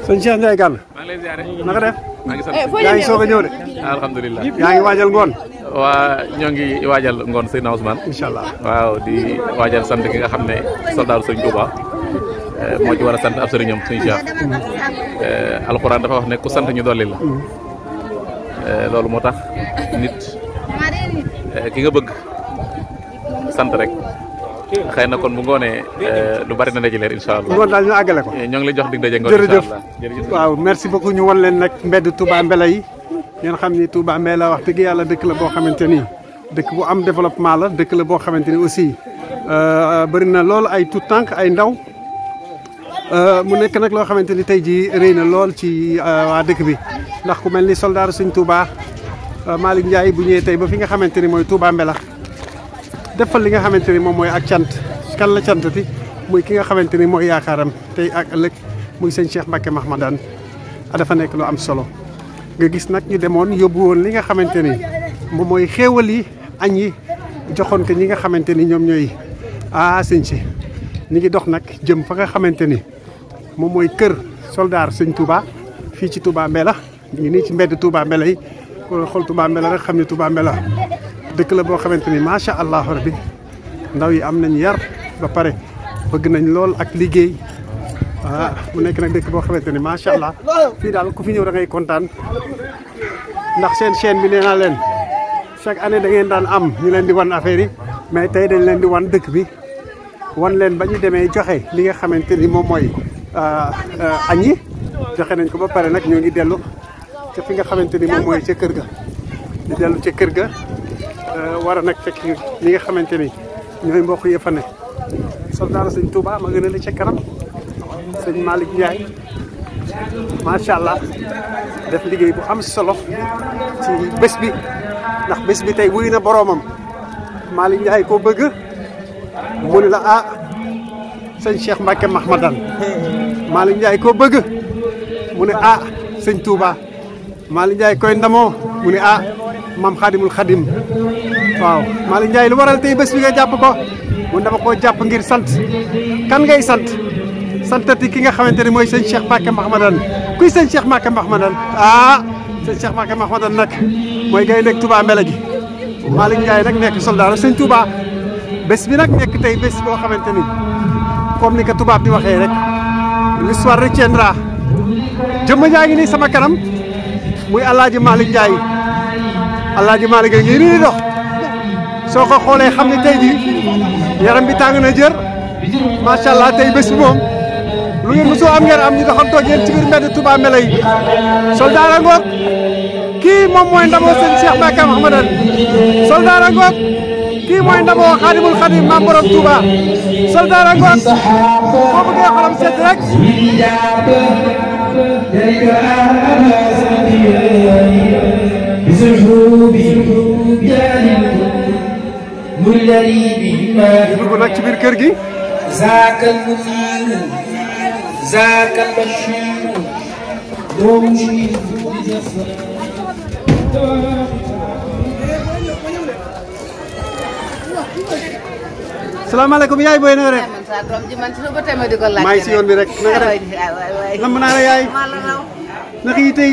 sëñ Cheikh Ndiaye Gana. maa ngi lay ziare. naka def. maa ngi sant. yaa ngi soog a ñëw de. alhamdulilah. yaa ngi waajal ngoon. waa ñoo ngi waajal ngoon Seydina Ousmane. incha allah waaw di waajal sant ki nga xam ne soldaaru sëñ Touba moo ci war a sant ab sëriñam sëñ Cheikh. alxuraan dafa wax ne ku sant ñu dolli la. loolu moo tax nit ki nga bëgg sant rek. xëy na kon bu ngoonee lu bari na daje leer incha allah. ngoon daal ñu àggale ko. ñoo ngi lay jox dig daje ngoon. jërëjëf waaw merci beaucoup ñu wan leen nag mbedd Touba Mbella yi ngeen xam ni Touba Mbella wax dëgg yàlla dëkk la boo xamante ni dëkk bu am développement la dëkk la boo xamante ni aussi bëri na lool ay tout tànk ay ndaw mu nekk nag loo xamante ni tey jii rëy na lool ci waa dëkk bi ndax ku mel ni soldaar Sëñ Touba Malick Ndiaye bu ñëwee tey ba fi nga xamante ni mooy Touba Mbella defal li nga xamante ni moom mooy ak cant kan la cantati muy ki nga xamante ni mooy yaakaaram tey ak ëllëg muy sëñ Cheikh Mbacké Mahmadane dafa nekk lu am solo nga gis nag ñu demoon yóbbu woon li nga xamante ni moom mooy xéewal yi añ yi joxoon ko ñi nga xamante ni ñoom ñooy sëñ si ñi ngi dox nag jëm fa nga xamante ni moom mooy kër soldaar sëñ Touba fii ci Touba Mbella ñu ngi nii ci mbedd Touba Mbella yi ko xool Touba Mbella rek xam ne Touba Mbella dëkk la boo xamante ni macha allah rabbi ndaw yi am nañ yar ba pare bëgg nañ lool ak liggéey mu nekk nag dëkk boo xamante ni macha allah fii daal ku fi ñëw da ngay kontaan ndax seen chaîne bi nee naa leen chaque année da ngeen daan am ñu leen di wan affaire yi mais tey dañ leen di wan dëkk bi wan leen ba ñu demee joxe li nga xamante ni moom mooy añ yi joxe nañ ko ba pare nag ñoo ngi dellu ca fi nga xamante ni moom mooy ca kër ga di dellu ca kër ga. war a nag fekk ñi nga xamante ni ñooy mbokk yi fa ne soldaar sëñ Touba ma gën a la ca kanam sëñ Malick Ndiaye macha allah def liggéey bu am solo ci bés bi ndax bés bi tey wuy na boroomam Malick Ndiaye koo bëgg mu ne la sëñ Cheikh Mbacké Mahmadane Malick Ndiaye koo bëgg mu ne sëñ Touba Malick Ndiaye koy ndamoo mu ne maam Xaadimul Xadim waaw Malick Ndiaye lu waral tey bés bi nga jàpp ko mun dama koo jàpp ngir sant kan ngay sant santati ki nga xamante ni mooy sëñ Cheikh Mbacké Mahmadane kuy sëñ Cheikh Mbacké Mahmadane sëñ Cheikh Mbacké Mahmadane nag mooy gay nekk Touba Mbella gi Malick Ndiaye nag nekk soldat sëñ Touba bés bi nag nekk tey bés boo xamante ni comme ni ko tubaab di waxee rek l'histoire retiendra jëmm jaa ngi nii sama kanam muy Alaaji Malick Ndiaye Alaaji Malick ngi nii di dox soo ko xoolee xam ne tey jii yaram bi tàng na jër macha allah tey bés bi moom lu ngeen mosoo am ngeen am ñu doxantoo ak yéen ci biir mbedd Touba Mbella yi soldat a ngoog kii moom mooy ndamoo sëñ Cheikh Mbacké Mahmadane soldat a ngoog kii mooy ndamoo Xaadimul Xadim maam borom Touba soldat a ngoog boo bëggee xolam sedd rek dugg nag ci biir kër gi zaakal muniiru zaakal bashiiru doomu salaamaaleykum yaay booy na rek maa ngi si yoon bi rek naka def lamb naa la yaay naka yi tey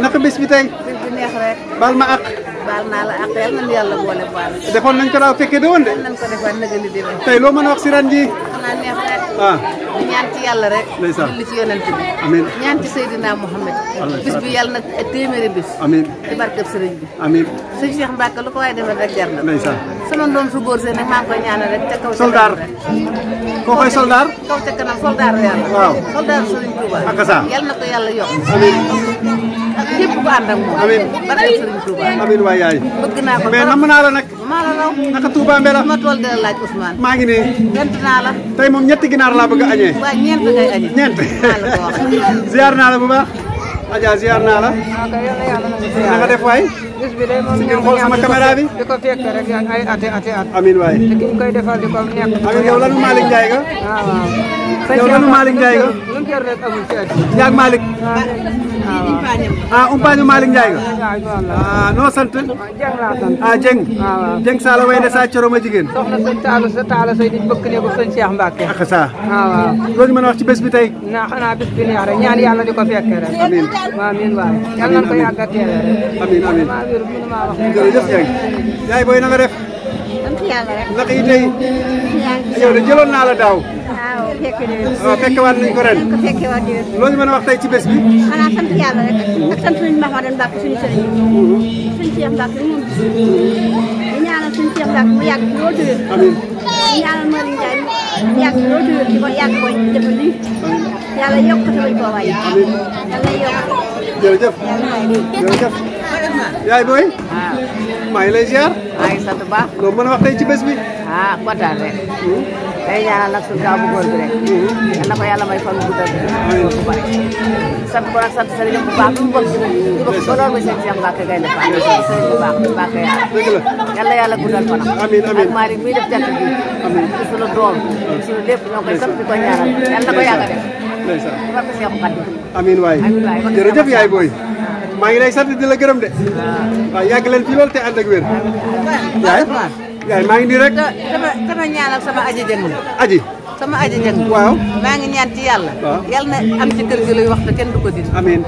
naka bés bi tey baal ma àq baal naa la àq yàlla nañu yàlla boole baal defoon nañ ko daaw fekkee de woon de nañ ko defaat nag li déwén tey loo mën a wax si ren ji xanaa neex rek di ñaan ci yàlla rek ndeysaan julli ci yonent bi amiin ñaan ci Seydina Mouhamed bis bi yàlla nag téeméeri bis amiin ci barkeb sëriñ bi amiin sëñ Cheikh Mbacké lu ko waaye defal rek jar na ndeysaan sama doom su góor see nag maa ngi koy ñaanal rek ca kaw soldaar koo koy soldaar kaw ca kanam soldaar yàlla waaw soldaar sëriñ Touba ak sa yàlla na ko yàlla yokk amiin ak ñëpp bu ànd ak moom amiin barkeb sëriñ Touba amiin waay yaay bëgg naa ko mais namm naa la nag maa la raw naka Touba Mbella ma tool de laaj Ousmane maa ngi nii gënt naa la tey moom ñetti ginaar laa bëgg a añee waaw ñeent ngay añee ñeent maa la ko wax ziar naa la bu baax Adja ziar naa la na nga def waay bis bi day moom si ngeen xool sama caméra bi di ko fekk rek ay ati at amiin waay te ki ñu koy defal di ko nekk amiin yow lanu Malick Ndiaye nga waaw yow lanu Malick Ndiaye nga lu jër rek amul ci at yaag Malick umpaañu Malick Ndiaye nga noo sant Jeng laa sant Jeng Jeng Sala way ne sa coro ma jigéen soxna sëñ Taala Sey di bëkk ne ko sëñ Cheikh Mbacke ak sa waaw loolu mën a wax ci bés bi tey xanaa bis bi neex rek ñaan yàlla di ko fekkee rek amiin waaw amiin waay yal nañ ko yàgg a teewe rek amiin amiin maa wér mënu maa wax jërëjëf Jeng yaay booy na nga def sant yàlla rek. naka yi tey yow de jëloon naa la daaw waaw fekk déwén. waaw fekkewaat nañ ko ren ko fekkewaat déwén. loolu mën a wax tey ci bés bi xanaa sant yàlla rek. ak sant suñu Mahamadan Mbacke suñu sëriñ. suñu Cheikh Mbacke moom bis. di ñaanal suñu Cheikh Mbacke mu yàgg lool déwén. amiin di ñaanal Malick Ndiaye mu yàgg lool déwén di ko yàgg koy defal lii. yàlla yokk ko bañ koo wàññi. yàlla yokk ko. jërëjëf jërëjëf yaay booy maa ngi lay ziar maa ngi sant bu baax. loolu mën a wax tey ci bés bi kontaan rek. day ñaanal nag suñu kaw bu góor bi rek. yal na ko yàlla may fan bu guddal bu bari. sant ko nag sant sëriñ bu baax bu mu bëgg ñu bëgg ko lool ba sëñ Cheikh Mbacke Gaynde Fatma sëriñ bu baax Mbacke yàlla. dëgg la yàlla yàlla guddal fanam. amiin amiin ak Malick muy def jant bi. di suñu doom di suñu lépp ñoo koy sant di ko ñaanal yal na ko yàgg a def. ndeysaan di ko Cheikh Mbacke. amiin waay jërëjëf yaay booy maa ngi lay sant di la gërëm de waaw yàgg leen fi loolu te ànd ak wér yaay maa ngi nii rek dama ñaanal sama aji jëng aji sama aji jëng waaw maa ngi ñaan ci yàlla waaw yàlla na am ci kër gi luy wax te kenn du ko dindi amiin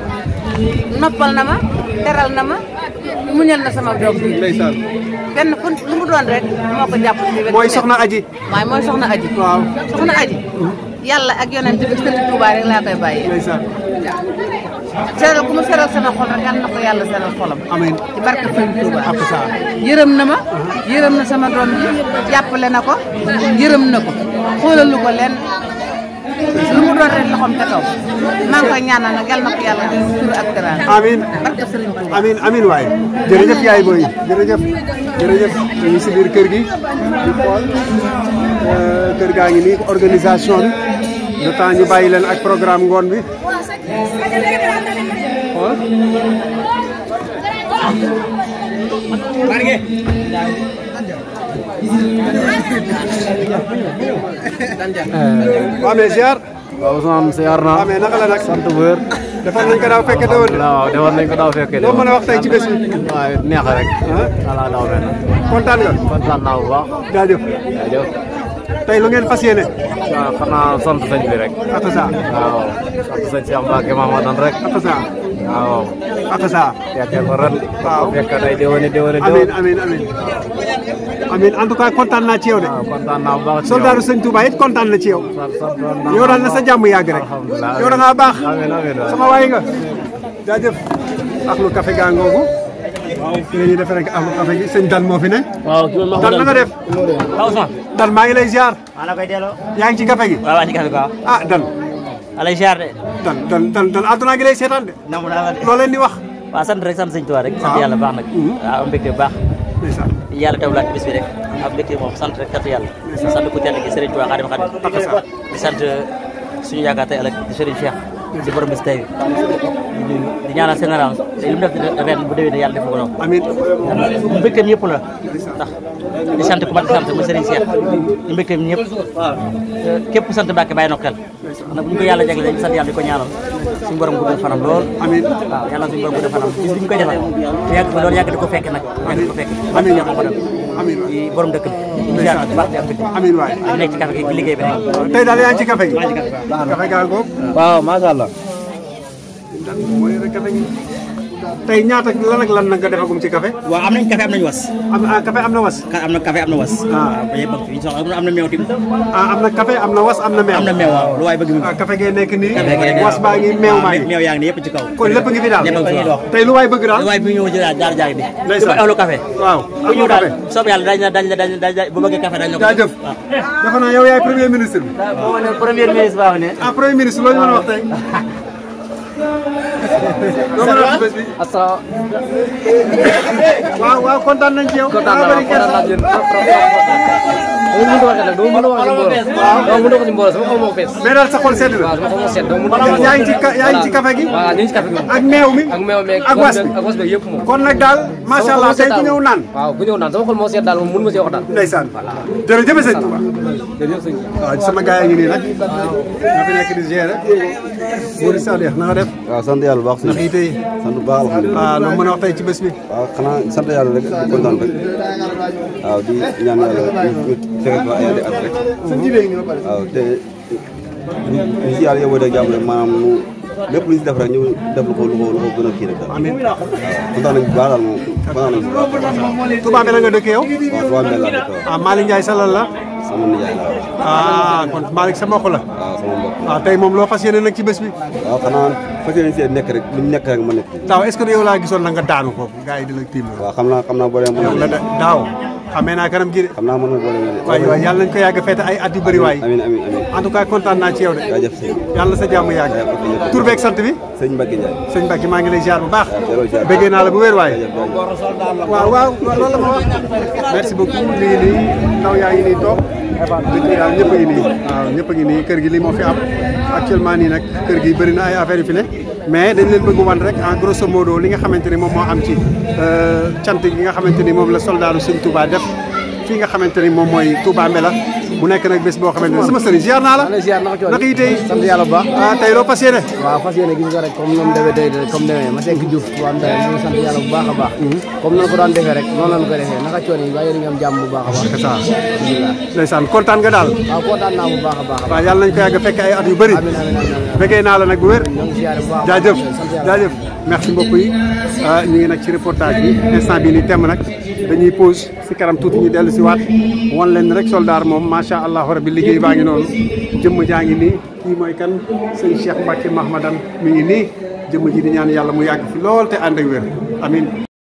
noppal na ma teral na ma muñal na sama doom bi ndeysaan kenn fu lu mu doon rek moo ko jàpp ci wet mooy soxna aji waaye mooy soxna aji waaw soxna aji yàlla ak yonent bi sëriñ Tuubaa rek laa koy bàyyee ndeysaan seeral ku mu seeral sama xol rek yàlla na ko yàlla seeral xolam amiin ci barke sëriñ Tuubaa ak saa yërëm na ma yërëm na sama doom bi jàppale na ko yërëm na ko xoolalu ko leen lu mu doon rek loxoom ca kaw maa ngi koy ñaanal nag yàlla na ko yàlla def tur ak teraanga amiin barke sëriñ Tuubaa amiin amiin waay jërëjëf yaay booy jërëjëf jërëjëf ñu ngi si biir kër gi di xool kër gaa ngi nii organisation bi le temps ñu bàyyi leen ak programme ngoon bi xool waaw mais ziar waaw Ousmane ziar naa. waaw mais naka la nag sant bu wér. defal nañ ko daaw fekke déwén waaw defoon nañ ko daaw fekkee. loo mën a wax tey ci bés bi waaye neex rek. voilà daaw mel na. kontaan nga kontaan naa bu baax. jaajëf jaajëf. tey lu ngeen fas yéene waaw xanaa sant sëñ bi rek. ak saa waaw sant sëñ Cheikh Mbacke Mahamadan rek. ak saa waaw. ak saa fekkee ko ren. waaw fekk day déwéni déwéni amiin amiin amiin amiin en tout cas kontaan naa ci yow de waaw kontaan naa bu baax. soldaaru sëñ Touba it kontaan na ci yow sant yow daal na sa jàmm yàgg rek alhamdulilah yow da ngaa baax amiin amiin waay. sama waay nga jaajëf ak lu café gaa ngoogu la ñuy def rek ak lu café gi sëñ Dan moo fi ne waaw Dan na nga def Dan maa ngi lay ziar ana koy delloo yaa ngi ci café gi waaw ci café quoi ah Dan alay ziar de Dan àdduna ngi lay seetaan de namu naa de loo leen di wax waaw sant rek sant sëñ Tuubaa rek sant yàlla baax nag waaw am mbégte bu baax ndeysaan yàlla tawlaat ci bis bi rek am mbégte moom sant rek sant yàlla sant ku tedd gi Sëriñ Tuubaa Xaadim di sant suñu yaakaar tey ëllëg di Sëriñ Cheikh si borom bis tey di ñaanal général te li mu def ren bu déwénee yàlla def ko noonu amiin mbégteem ñëpp la ndax di sant ku mat di sant muy Sëriñ Cheikh di mbégteem ñëpp képp ku sant Mbàkke bàyyi na ko xel nag bu ñu ko yàlla jagle dañu sant yàlla di ko ñaanal suñu borom guddal fanam lool amiin waaw yàlla suñu borom guddal fanam bis bi ñu koy defal te yàgg fa loolu yàgg di ko fekk nag yàgg di ko fekk amiin yàlla ko def amiin di borom dëkk bi ñu jaar bu baax di am mbégte amiin waay di nekk ci café gi liggéey bi rek tey daal yaa ngi ci café gi café gaa ngoog waaw macha allah. Dan mooy rek café gi tey ñaata lan ak lan nag nga defagum ci café waaw am nañ café am nañ was am café am na was am na café am na was waaw ba yëpp fi soxla am na meew tim am na café am na was am na meew am na meew waaw lu waay bëgg mi café gee nekk nii café gi was baa ngi meew maa ngi meew yaa ngi nii yëpp ci kaw kon lépp ngi fi daal lépp a ngi dox tey lu waay bëgg daal lu waay bi ñëw jëlaat jaar jaar bi ndeysaan ahlu café waaw ku ñëw daal soob yàlla dañ bu bëggee café dañ la ko jaajëf dafa naa yow yaay premier ministre bi moo ne premier ministre baax ne ah premier ministre loolu ñu mën a wax tey loo mën a wax bés bi waaw waaw kontaan nañ ci yow kontaan naa dama mënut a waxee nag dama mënut a wax si mbooloo sama xol moo fees mais daal sa xol sedd na waaw sama xol moo sedd dama mënut a yaa ngi ci café gi waaw ñu ngi ci café gi ak meew mi ak was bi yëpp moom kon nag daal macha allah tey ku ñëw naan waaw ku ñëw naan sama xol moo sedd daal moom mënu ma si wax daal ndeysaan jërëjëf sëñ Touba jërëjëf sëñ waaw sama gars yi ngi nii nag nga fi nekk di gérer Boris Sadikh na nga def waaw sant yàlla bu baax ndax yi tey sant bu baax alhamdulilah waaw loo mën a wax tey ci bés bi waaw xanaa sant yàlla rek di kontaan rek waaw di ñaan yàlla ñu fexe ko ay at rek waaw te ñu si yàlla yow rek jàmm rek maanaam lépp lu ñu si def rek ñu def lu ko gën a kii rek daal amiin kontaan nañu bu baax daal moom kontaan nañu bu baax Touba Mbella nga dëkk yow waaw Touba Mbella laa dëkk ah Malick Ndiaye sa lan la sama nijaay la ah kon Malick sa mbokk la waaw sama mbokk waaw tey moom loo fas yéene nag ci bés bi waaw xanaa fas yéene see nekk rek lu ñu nekk rek ma nekk daaw est-ce que yow laa gisoon na nga daanu foofu gars yi di la tiim waaw xam naa boo demee yow la daaw xamee naa kanam gi de xam naa mën na boo demee waay waay yàlla nañ ko yàgg feete ay at yu bëri waay amiin amiin amiin en tout cas kontaan naa ci yow de jaajëf sëñ yàlla sa jàmm yàgg tur beeg sant bi sëñ Mbacke Ndiaye sëñ Mbacke maa ngi lay ziar bu baax bëggee naa la bu wér waay waaw loolu la ma wax merci beaucoup ñu ngi nii ndaw yaa ngi nii toog dëkk bi daal ñëpp a ngi nii waaw ñëpp a ngi nii kër gi li moo fi am actuellement nii nag kër gi bëri na ay affaires yu fi ne mais dañ leen bëgg wan rek en grosso modo li nga xamante ni moom moo am ci cant gi nga xamante ni moom la soldaaru sëñ Touba def fii nga xamante ni moom mooy Touba Mbella mu nekk nag bés boo xamante ne sama sëriñ ziar naa la naka yi tey sant yàlla bu baax ah tey loo fas yéene waaw fas yéene gis nga rek comme noonu demee tey comme demee ma sekk Diouf Touba Mbella ñu ngi sant yàlla bu baax a baax comme noonu ko daan defee rek noonu lañu ko defee naka coon yi waaye yéen a ngi am jàmm bu baax a baax c'est ça ndeysaan kontaan nga daal waaw kontaan naa bu baax a baax waaw yàlla nañ ko yàgg fekk ay at yu bëri fekkee naa la nag bu wér jaajëf jaajëf merci mbokk yi ñu ngi nag ci reportage bi instant bi nii temm nag dañuy pause si kanam tuuti ñu dellu si waat wan leen rek soldaar moom macha allah rabbi liggéey baa ngi noonu jëmm jaa ngi nii kii mooy kan sëñ Cheikh Mbacke Mahmadan mi ngi nii jëmm ji di ñaan yàlla mu yàgg fi lool te ànd ak wér amin